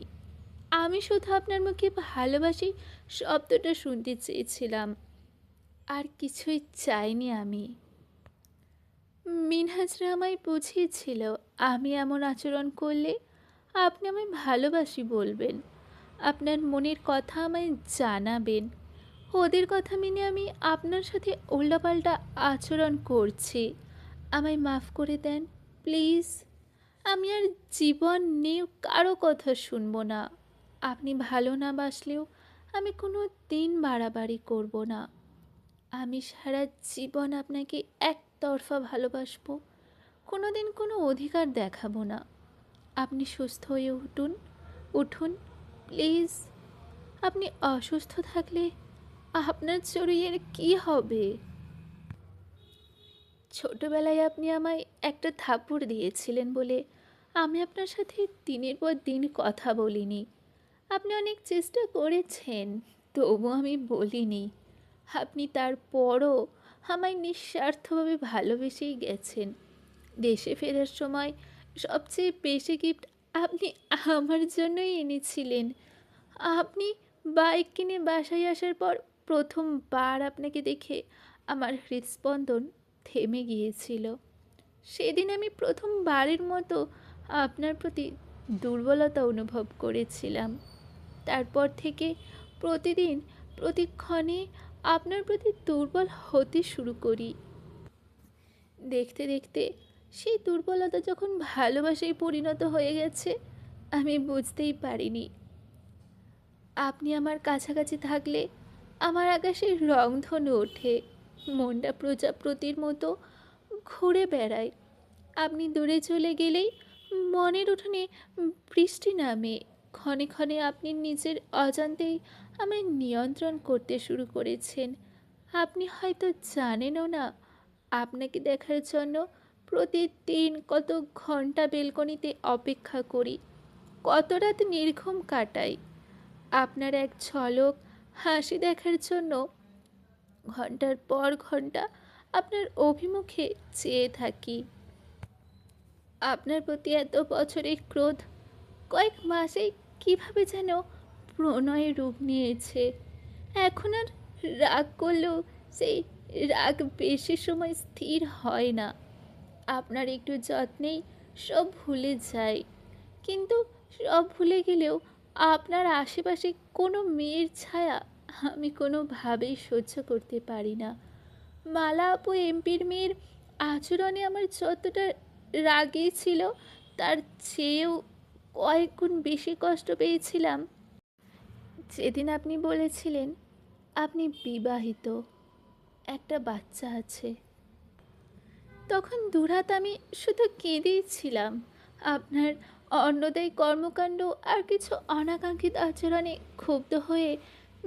Speaker 1: আমি শুধু আপনার মুখে ভালোবাসি শব্দটা শুনতে চেয়েছিলাম, আর কিছুই চাইনি আমি। মিনহাজরা আমায় বুঝিয়েছিল আমি এমন আচরণ করলে আপনি আমায় ভালোবাসি বলবেন, আপনার মনের কথা আমায় জানাবেন। ওদের কথা মেনে আমি আপনার সাথে উল্টাপাল্টা আচরণ করছি। আমায় মাফ করে দেন প্লিজ। আমি আর জীবন নিয়ে কারো কথা শুনবো না। আপনি ভালো না বাসলেও আমি কোনো দিন বাড়াবাড়ি করব না। আমি সারা জীবন আপনাকে একতরফা ভালোবাসবো, কোনো দিন কোনো অধিকার দেখাবো না। আপনি সুস্থ হয়ে উঠুন, উঠুন প্লিজ। আপনি অসুস্থ থাকলে আপনার শরীরের কি হবে? ছোটবেলায় আপনি আমায় একটা থাপ্পড় দিয়েছিলেন বলে আমি আপনার সাথে দিনের পর দিন কথা বলিনি। আপনি অনেক চেষ্টা করেছেন, তবু আমি বলিনি। আপনি তারপরও আমায় নিঃস্বার্থভাবে ভালোবেসেই গেছেন। দেশে ফেরার সময় সবচেয়ে বেশি গিফট আপনি আমার জন্যই এনেছিলেন। আপনি বাইক কিনে বাসায় আসার পর প্রথমবার আপনাকে দেখে আমার হৃদস্পন্দন থেমে গিয়েছিল। সেদিন আমি প্রথমবারের মতো আপনার প্রতি দুর্বলতা অনুভব করেছিলাম। তারপর থেকে প্রতিদিন প্রতিক্ষণে আপনার প্রতি দুর্বল হতে শুরু করি। দেখতে দেখতে সেই দুর্বলতা যখন ভালোবাসায় পরিণত হয়ে গেছে, আমি বুঝতেই পারিনি। আপনি আমার কাছাকাছি থাকলে আমার আকাশে রংধনু ওঠে, মনটা প্রজাপতির মতো ঘুরে বেড়ায়। আপনি দূরে চলে গেলেই মনের উঠোনে বৃষ্টি নামে। ক্ষণে ক্ষণে আপনি নিজের অজান্তেই আমায় নিয়ন্ত্রণ করতে শুরু করেছেন। আপনি হয়তো জানেনও না, আপনাকে দেখার জন্য প্রতিদিন কত ঘন্টা বেলকনিতে অপেক্ষা করি, কত রাত নির্ঘুম কাটাই। আপনার এক ঝলক হাসি দেখার জন্য ঘন্টার পর ঘন্টা আপনার অভিমুখে চেয়ে থাকি। আপনার প্রতি এত বছরের ক্রোধ কয়েক মাসেই কিভাবে যেন প্রণয়ের রূপ নিয়েছে। এখন আর রাগ করলেও সেই রাগ বেশি সময় স্থির হয় না। আপনার একটু যত্নেই সব ভুলে যাই, কিন্তু সব ভুলে গেলেও আপনার আশেপাশে কোনো মেয়ের ছায়া আমি কোনোভাবেই সহ্য করতে পারি না। মালা আপু এমপির মেয়ের আচরণে আমার যতটা রাগই ছিল, তার চেয়েও কয়েক গুণ বেশি কষ্ট পেয়েছিলাম যেদিন আপনি বলেছিলেন আপনি বিবাহিত, একটা বাচ্চা আছে। তখন দুরাত আমি শুধু কেঁদেই ছিলাম। আপনার অন্যদায়ী কর্মকাণ্ড আর কিছু অনাকাঙ্ক্ষিত আচরণে ক্ষুব্ধ হয়ে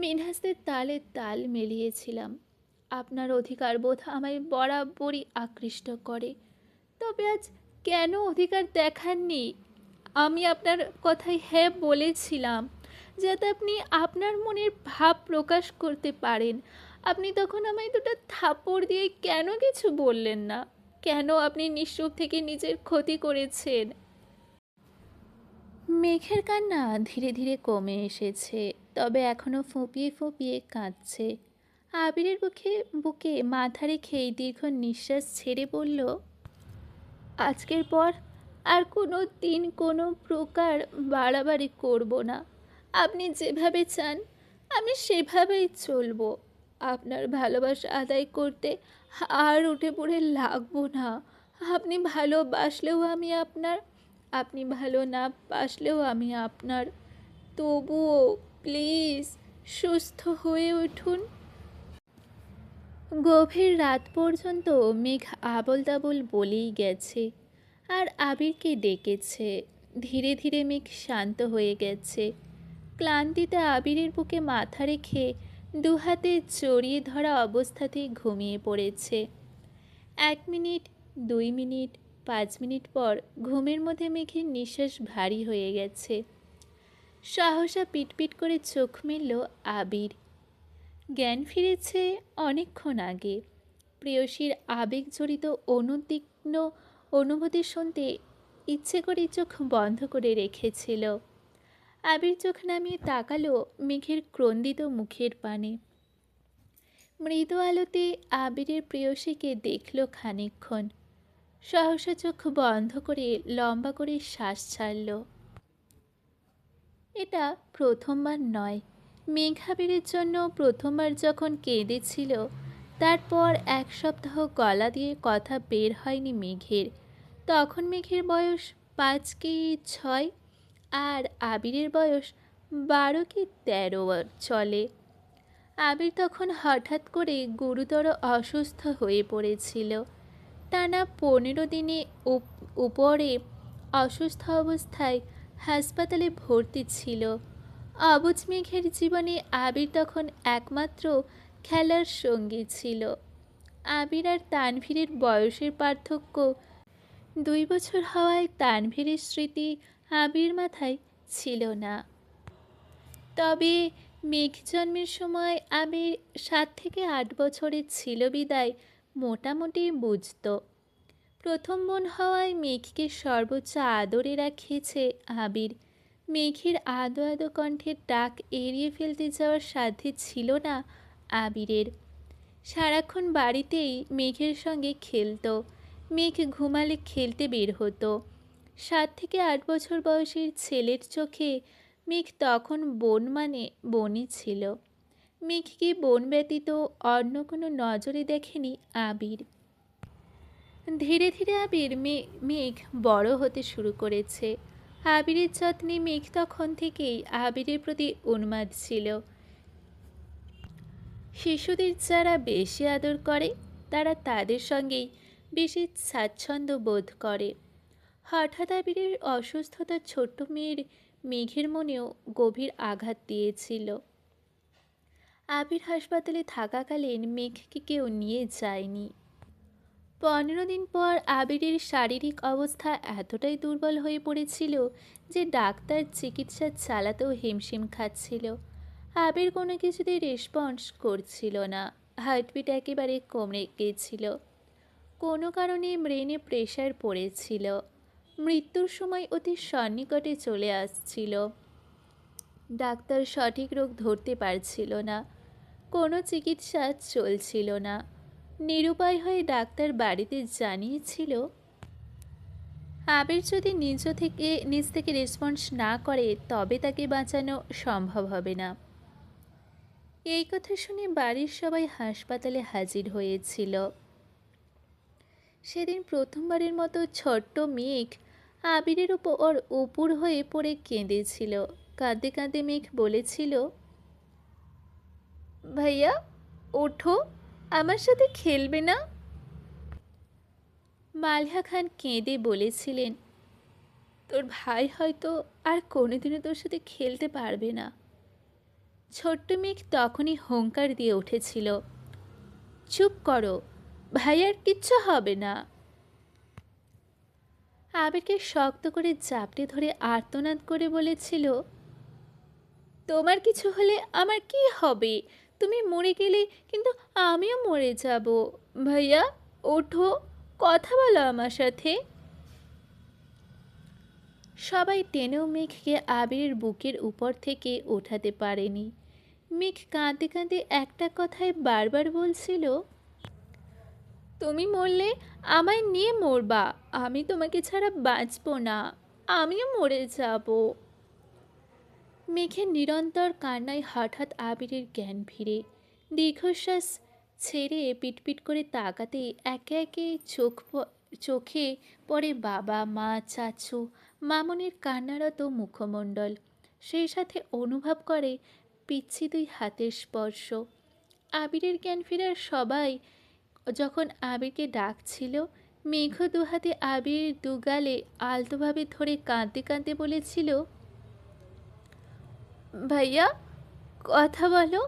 Speaker 1: মিনহাসদের তালে তাল মিলিয়েছিলাম। আপনার অধিকার বোধ আমায় বরাবরই আকৃষ্ট করে। তবে আজ কেন অধিকার দেখাননি? আমি আপনার কথায় হ্যাঁ বলেছিলাম, যাতে আপনি আপনার মনের ভাব প্রকাশ করতে পারেন। আপনি তখন আমায় দুটো থাপ্পড় দিয়ে কেন কিছু বললেন না? কেন আপনি নিঃসুপ থেকে নিজের ক্ষতি করেছেন? মেঘের কান্না ধীরে ধীরে কমে এসেছে, তবে এখনো ফুঁপিয়ে ফুঁপিয়ে কাঁদছে। আবিরের বুকে বুকে মাথা রেখেই দীর্ঘ নিঃশ্বাস ছেড়ে বলল, আজকের পর আর কোনো দিন কোনো প্রকার বাড়াবাড়ি করব না। আপনি যেভাবে চান আমি সেভাবেই চলবো। আপনার ভালোবাসা আদায় করতে আর উঠে পড়ে লাগবো না। আপনি ভালোবাসলেও আমি আপনার, আপনি ভালো না বাসলেও আমি আপনার। তবুও প্লিজ সুস্থ হয়ে উঠুন। গভীর রাত পর্যন্ত মেঘ আবোল তাবোল বলেই গেছে আর আবিরকে ডেকেছে। ধীরে ধীরে মেঘ শান্ত হয়ে গেছে। ক্লান্তিতে আবিরের বুকে মাথা রেখে দুহাতে জড়িয়ে ধরা অবস্থাতেই ঘুমিয়ে পড়েছে। 1 মিনিট, 2 মিনিট, 5 মিনিট পর ঘুমের মধ্যে মেঘের নিঃশ্বাস ভারী হয়ে গেছে। সহসা পিটপিট করে চোখ মেলল আবির। জ্ঞান ফিরেছে অনেকক্ষণ আগে। প্রেয়সীর আবেগজড়িত অনুদ্বিগ্ন অনুভূতি শুনতে ইচ্ছে করে চোখ বন্ধ করে রেখেছিল। আবির চোখ নামিয়ে তাকালো মেঘের ক্রন্দিত মুখের পানে। মৃদু আলোতে আবিরের প্রেয়সীকে দেখল খানিকক্ষণ। সহসা চোখ বন্ধ করে লম্বা করে শ্বাস ছাড়ল। এটা প্রথমবার নয়। মেঘ আবিরের জন্য প্রথমবার যখন কেঁদেছিল, তারপর 1 সপ্তাহ গলা দিয়ে কথা বের হয়নি মেঘের। তখন মেঘের বয়স 5 কি 6, আর আবিরের বয়স 12 কি 13 চলে। আবির তখন হঠাৎ করে গুরুতর অসুস্থ হয়ে পড়েছিল। টানা 15 দিনে উপরে অসুস্থ অবস্থায় হাসপাতালে ভর্তি ছিল। অবুঝ মেঘের জীবনে আবির তখন একমাত্র খেলার সঙ্গী ছিল। আবির আর তানভীরের বয়সের পার্থক্য 2 বছর হওয়ায় তানভীরের স্মৃতি আবির মাথায় ছিল না। তবে মেঘ জন্মের সময় আবির 7 থেকে 8 বছরের ছিল বিদায় মোটামুটি বুঝত। প্রথম বোন হওয়ায় মেঘকে সর্বোচ্চ আদরে রাখিয়েছে আবির। মেঘের আদো আদো কণ্ঠের ডাক এড়িয়ে ফেলতে যাওয়ার সাধ্য ছিল না আবিরের। সারাক্ষণ বাড়িতেই মেঘের সঙ্গে খেলতো। মেঘ ঘুমালে খেলতে বের হতো। 7 থেকে 8 বছর বয়সের ছেলের চোখে মেঘ তখন বোন মানে বোনই ছিল। মেঘকে বোন ব্যতীত অন্য কোনো নজরে দেখেনি আবির। ধীরে ধীরে আবির মেঘ বড় হতে শুরু করেছে। আবিরের যত্নে মেঘ তখন থেকেই আবিরের প্রতি উন্মাদ ছিল। শিশুদের যারা বেশি আদর করে তারা তাদের সঙ্গেই বেশি স্বাচ্ছন্দ্য বোধ করে। হঠাৎ আবিরের অসুস্থতা ছোট্ট মেয়ের মেঘের মনেও গভীর আঘাত দিয়েছিল। আবির হাসপাতালে থাকাকালীন মেঘকে কেউ নিয়ে যায়নি। 15 দিন পর আবিরের শারীরিক অবস্থা এতটাই দুর্বল হয়ে পড়েছিল যে ডাক্তার চিকিৎসা চালাতেও হিমশিম খাচ্ছিল। আবির কোনো কিছুতেই রেসপন্স করছিল না। হার্টবিট একেবারে কমে গিয়েছিল। কোনো কারণে ব্রেনে প্রেশার পড়েছিল। মৃত্যুর সময় অতি সন্নিকটে চলে আসছিল। ডাক্তার সঠিক রোগ ধরতে পারছিল না। কোনো চিকিৎসা চলছিল না। নিরুপায় হয়ে ডাক্তার বাড়িতে জানিয়েছিল, আবির যদি নিজ থেকে রেসপন্স না করে তবে তাকে বাঁচানো সম্ভব হবে না। এই কথা শুনে বাড়ির সবাই হাসপাতালে হাজির হয়েছিল। সেদিন প্রথমবারের মতো ছোট্ট মেঘ আবিরের উপর উপুর হয়ে পড়ে কেঁদেছিল। কাঁদতে কাঁদতে মেঘ বলেছিল, ভাইয়া ওঠো, আমার সাথে খেলবে না? মালিহা খান কেঁদে বলেছিলেন, তোর ভাই হয়তো আর কোনোদিনও তোর সাথে খেলতে পারবে না। ছোট্ট মেঘ তখনই হুঙ্কার দিয়ে উঠেছিল, চুপ করো, ভাইয়ার কিচ্ছু হবে না। আবিরকে শক্ত করে জাপটে ধরে আর্তনাদ করে বলেছিল, তোমার কিছু হলে আমার কি হবে? তুমি মরে গেলে কিন্তু আমিও মরে যাব। ভাইয়া, ওঠো, কথা বলো আমার সাথে। সবাই টেনেও মেঘকে আবিরের বুকের উপর থেকে ওঠাতে পারেনি। মেঘ কাঁদতে কাঁদতে একটা কথাই বারবার বলছিল, তুমি মরলে আমায় নিয়ে মরবা, আমি তোমাকে ছাড়া বাঁচবো না, আমিও মরে যাব। মেঘের নিরন্তর কান্নায় হঠাৎ আবিরের জ্ঞান ফিরে। দীর্ঘশ্বাস ছেড়ে পিটপিট করে তাকাতে একে একে চোখে পড়ে বাবা, মা, চাচু, মামনির কান্নারত মুখমণ্ডল। সেই সাথে অনুভব করে পিচ্ছি দুই হাতের স্পর্শ। আবিরের জ্ঞান ফেরার সবাই যখন আবিরকে ডাকছিল, মেঘ দুহাতে আবিরের দুগালে আলতোভাবে ধরে কাঁদতে কাঁদতে বলেছিল, ভাইয়া, কথা বলো।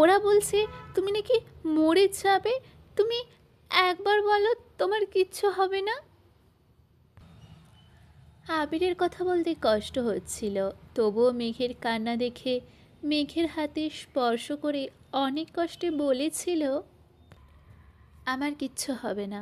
Speaker 1: ওরা বলছে তুমি নাকি মরে যাবে। তুমি একবার বলো তোমার কিচ্ছু হবে না। আবিরের কথা বলতে কষ্ট হচ্ছিল, তবুও মেঘের কান্না দেখে মেঘের হাতে স্পর্শ করে অনেক কষ্টে বলেছিল, আমার কিচ্ছু হবে না,